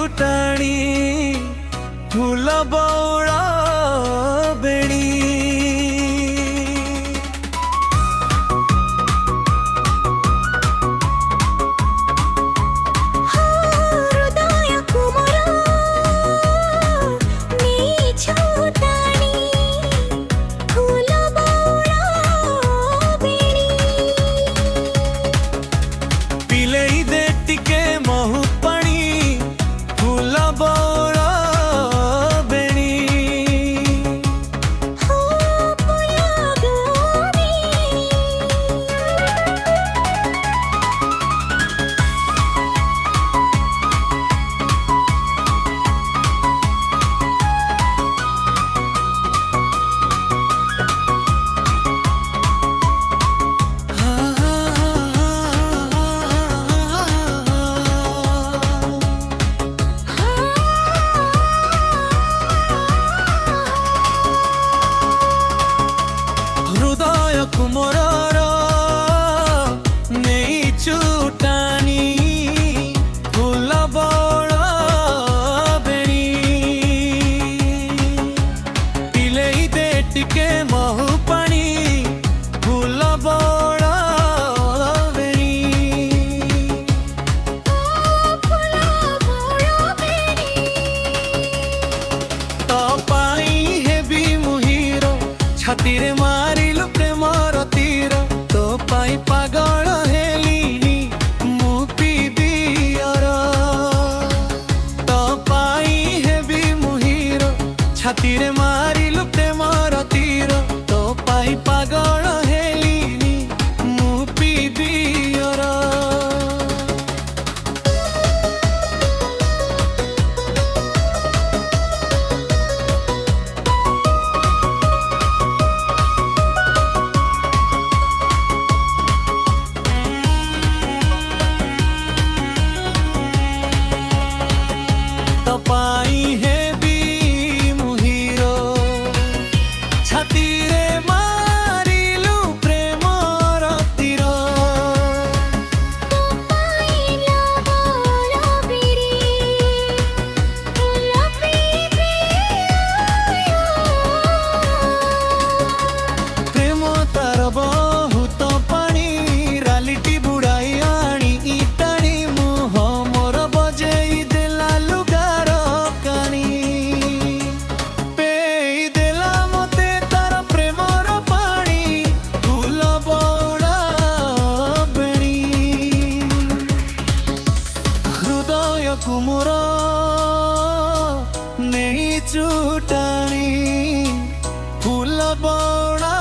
चूटाणी फूल बौड़ा बेणी हृदय कुमरर नहीं चूटानी फूल बड़ बेणी पिले दे टिके महु पानी फूल बड़ बेणी तो पाई हेबी मुहीर छाती रे मारिलु प्रेमर तीर तो पाई पागल हेलिनी मु पीबियर तो पाई हेबी मुहीर छाती रे मारिलु प्रेमर तीर तो पाई पागल हेलिनी मु पीबियर पाई है भी मुहीरो छाती रे मारिलु प्रेमर तीर प्रेम तार बहुत पानी रालिटी बुड़ाई आनी इटाणी मुह मोर बजेई देला लुगार कानी पेई देला मते तार प्रेमर पानी फूल बौड़ा बेणी हृदय कुमर नहीं चूटाणी फूल बौड़ा